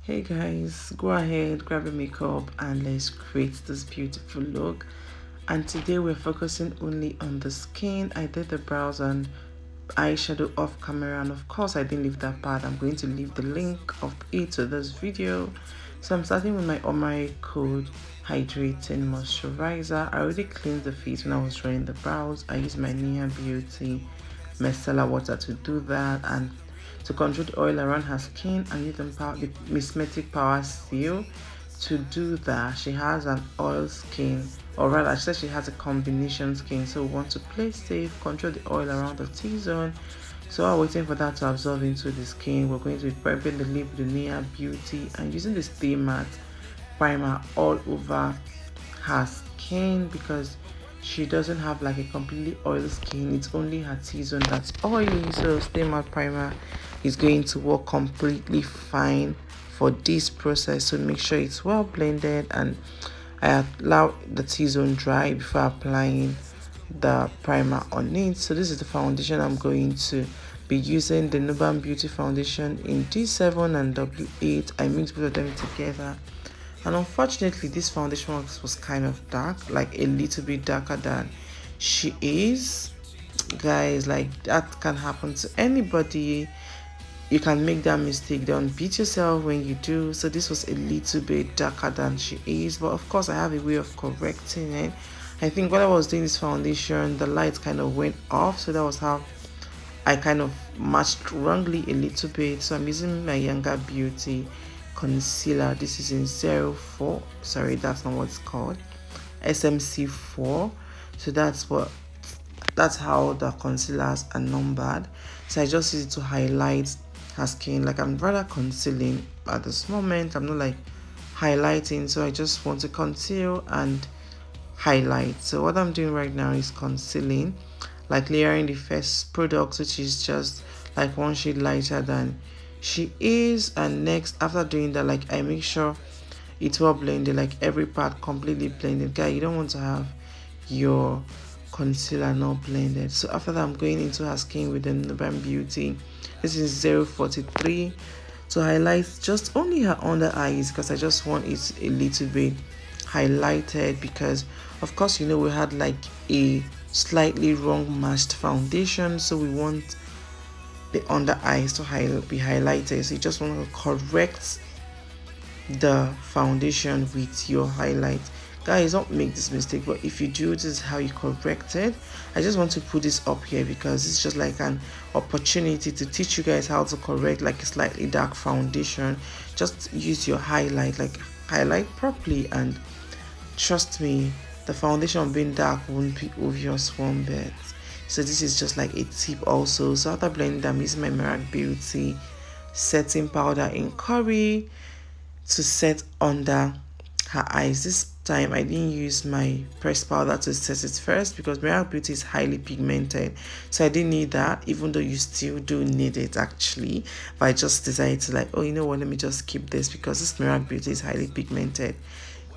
Hey guys, go ahead, grab your makeup and let's create this beautiful look. And today we're focusing only on the skin. I did the brows and eyeshadow off camera, and of course I didn't leave that part. I'm going to leave the link of it to this video. So I'm starting with my Omari Code Hydrating Moisturizer. I already cleaned the face when I was drawing the brows. I used my Nia Beauty micellar water to do that, and to control the oil around her skin, and use the Mismetic Power Seal to do that. She has an oil skin, or rather I said she has a combination skin, so we want to play safe, control the oil around the T-zone. So while waiting for that to absorb into the skin, we're going to be prepping the lip with the Nia Beauty and using the Stay Matte primer all over her skin, because she doesn't have like a completely oily skin. It's only her T-zone that's oily, so Stay Matte primer is going to work completely fine for this process. So make sure it's well blended, and I allow the T-zone dry before applying the primer on it. So this is the foundation I'm going to be using, the Nuban Beauty foundation in D7 and W8. I mixed both of them together, and unfortunately this foundation was kind of dark, like a little bit darker than she is. Guys, like that can happen to anybody. You can make that mistake. Don't beat yourself when you do. So this was a little bit darker than she is, but of course I have a way of correcting it. I think when I was doing this foundation, the light kind of went off, so that was how I kind of matched wrongly a little bit. So I'm using my Younger Beauty concealer. This is in 04. Sorry, that's not what it's called. SMC4. So that's how the concealers are numbered. So I just use it to highlight her skin. Like, I'm rather concealing at this moment. I'm not like highlighting, so I just want to conceal and highlight. So what I'm doing right now is concealing, like layering the first product, which is just like one shade lighter than she is, and next after doing that, like, I make sure it's well blended, like every part completely blended. Guys, you don't want to have your concealer not blended. So after that, I'm going into her skin with the Nuban Beauty. This is 043 to highlight just only her under eyes, because I just want it a little bit highlighted, because of course, you know, we had like a slightly wrong matched foundation, so we want the under eyes to be highlighted. So you just want to correct the foundation with your highlight. Guys, don't make this mistake, but if you do, this is how you correct it. I just want to put this up here because it's just like an opportunity to teach you guys how to correct like a slightly dark foundation. Just use your highlight, like highlight properly, and trust me, the foundation being dark won't be obvious one bit. So this is just like a tip also. So after blending, I'm using my Mirac Beauty setting powder in Curry to set under her eyes. This time I didn't use my pressed powder to set it first, because Mirac Beauty is highly pigmented, so I didn't need that, even though you still do need it actually. But I just decided to, like, oh, you know what, let me just keep this, because this Mirac Beauty is highly pigmented.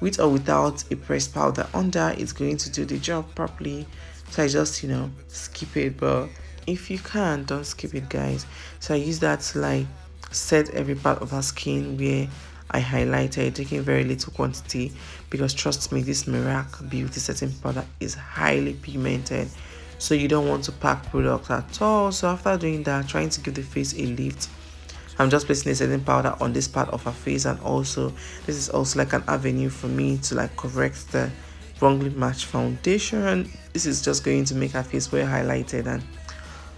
With or without a pressed powder under, it's going to do the job properly. So I just, you know, skip it. But if you can, don't skip it, guys. So I use that to like set every part of her skin where I highlighted, taking very little quantity, because trust me, this Mirac Beauty setting powder is highly pigmented, so you don't want to pack products at all. So after doing that, trying to give the face a lift, I'm just placing a setting powder on this part of her face, and also this is also like an avenue for me to like correct the wrongly matched foundation. This is just going to make her face well highlighted, and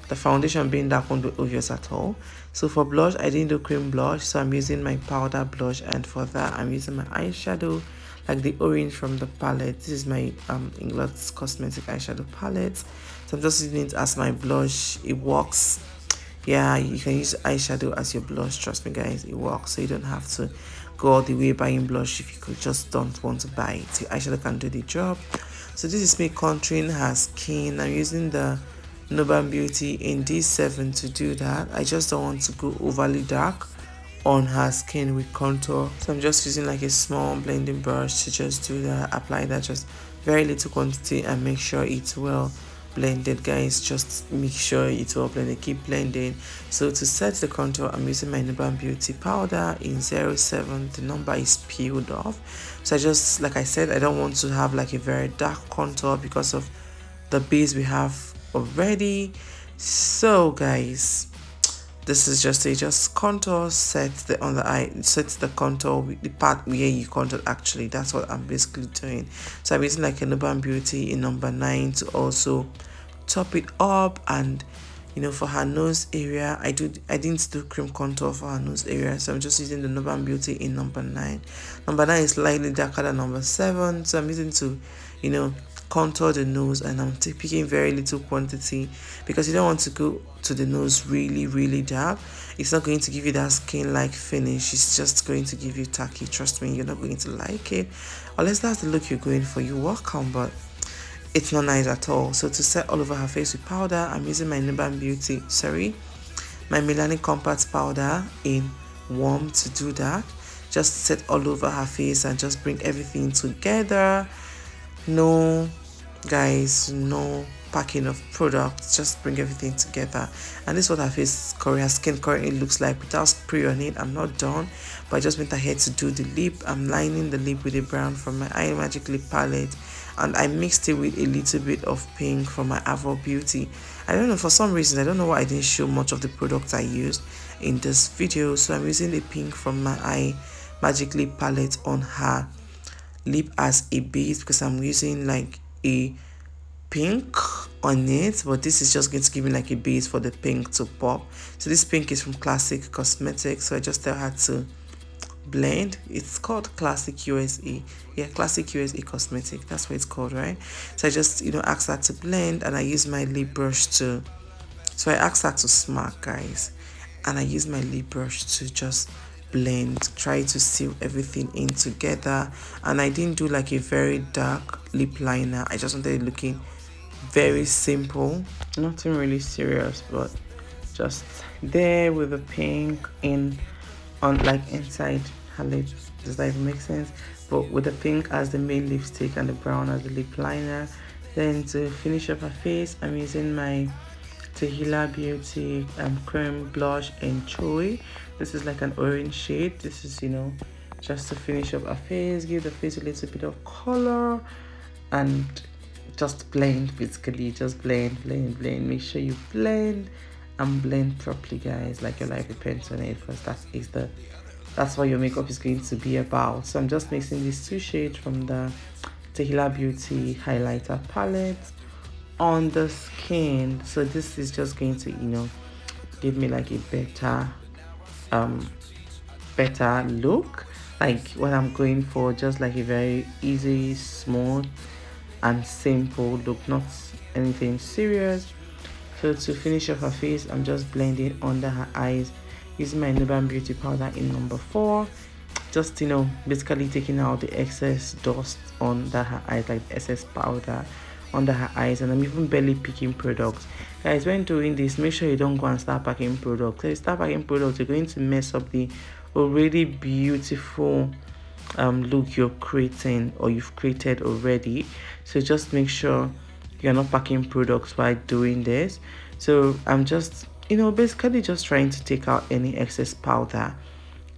the foundation being dark won't be obvious at all. So for blush, I didn't do cream blush, so I'm using my powder blush, and for that I'm using my eyeshadow, like the orange from the palette. This is my Inglot Cosmetic eyeshadow palette, so I'm just using it as my blush. It works. Yeah, you can use eyeshadow as your blush, trust me guys, it works. So you don't have to go all the way buying blush if you could just don't want to buy it. Your eyeshadow can do the job. So this is me contouring her skin. I'm using the Nuban Beauty in D7 to do that. I just don't want to go overly dark on her skin with contour, so I'm just using like a small blending brush to just do that, apply that just very little quantity, and make sure it's well blended, guys. Just make sure it's all blended, keep blending. So to set the contour, I'm using my Nuban Beauty powder in 07. The number is peeled off, so I just, like I said, I don't want to have like a very dark contour because of the base we have already. So guys, this is just contour, set the on the eye, set the contour with the part where you contour. Actually, that's what I'm basically doing. So I'm using like a Nuban Beauty in number 9 to also top it up. And you know, for her nose area, I didn't do cream contour for her nose area, so I'm just using the Nuban Beauty in number 9. Number 9 is slightly darker than number 7, so I'm using to, you know, contour the nose, and I'm picking very little quantity because you don't want to go to the nose really dark. It's not going to give you that skin like finish, it's just going to give you tacky. Trust me, you're not going to like it, unless that's the look you're going for. You're welcome, but it's not nice at all. So to set all over her face with powder, I'm using my Nuban Beauty, my Milani Compact powder in warm to do that. Just set all over her face and just bring everything together. No, guys, no packing of products, just bring everything together. And this is what her skin currently looks like without spray on it. I'm not done, but I just went ahead to do the lip. I'm lining the lip with a brown from my Eye Magic lip palette, and I mixed it with a little bit of pink from my Avo Beauty. I don't know, for some reason, I don't know why I didn't show much of the products I used in this video. So I'm using the pink from my Eye Magic lip palette on her lip as a base because I'm using like a pink on it, but this is just going to give me like a base for the pink to pop. So this pink is from Classic Cosmetics, so I just tell her to blend. It's called Classic USA. Yeah, Classic USA Cosmetic, that's what it's called, right? So I just, you know, ask her to blend, and I use my lip brush to, so I asked her to smack, guys, and I use my lip brush to just blend, try to seal everything in together. And I didn't do like a very dark lip liner, I just wanted it looking very simple, nothing really serious, but just there with the pink in on like inside her lips. Does that even make sense? But with the pink as the main lipstick and the brown as the lip liner. Then to finish up her face, I'm using my Tahila Beauty cream blush in Choi. This is like an orange shade. This is, you know, just to finish up her face, give the face a little bit of color, and just blend. Basically just blend. Make sure you blend and blend properly, guys, like your life depends on it, because that's what your makeup is going to be about. So I'm just mixing these two shades from the Tahila Beauty highlighter palette on the skin. So this is just going to, you know, give me like a better look, like what I'm going for, just like a very easy, smooth and simple look, not anything serious. So to finish off her face, I'm just blending under her eyes using my Nuban Beauty powder in number 4. Just, you know, basically taking out the excess dust under her eyes, like the excess powder under her eyes. And I'm even barely picking products, guys. When doing this, make sure you don't go and start packing products. If you start packing products, you're going to mess up the already beautiful look you're creating, or you've created already. So just make sure you're not packing products while doing this. So I'm just, you know, basically just trying to take out any excess powder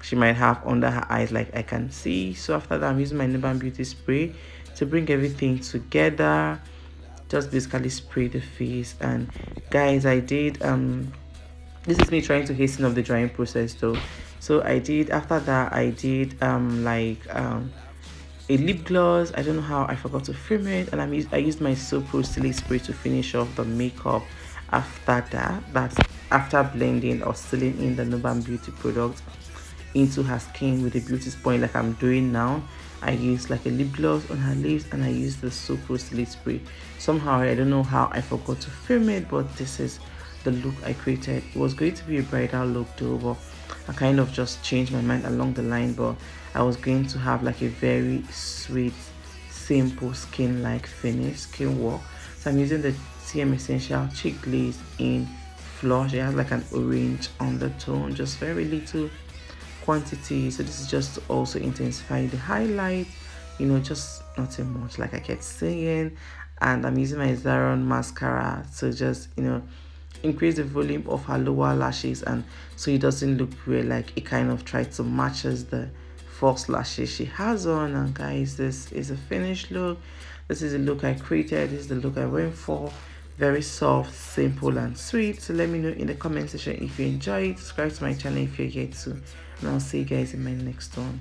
she might have under her eyes, like I can see. So after that, I'm using my Nuban Beauty spray to bring everything together. Just basically spray the face. And guys, I did this is me trying to hasten up the drying process though. So I did, after that, I did a lip gloss. I don't know how I forgot to film it, and I used my So Pro Silly spray to finish off the makeup. After that, that's after blending or sealing in the Nuban Beauty product into her skin with a beauty sponge like I'm doing now. I used like a lip gloss on her lips, and I used the So Pro Silly spray. Somehow, I don't know how I forgot to film it, but this is the look I created. It was going to be a bridal look though, but I kind of just changed my mind along the line. But I was going to have like a very sweet, simple skin-like finish, skin work. So I'm using the TM Essential Cheek Glaze in Flush. It has like an orange undertone, just very little quantity. So this is just to also intensify the highlight, you know, just nothing much, like I kept saying. and I'm using my Zaron mascara to just, increase the volume of her lower lashes, and so it doesn't look weird, like it kind of tries to matches the false lashes she has on. And guys, this is a finished look. This is the look I created. This is the look I went for. Very soft, simple, and sweet. So let me know in the comment section if you enjoy it. Subscribe to my channel if you're yet to, and I'll see you guys in my next one.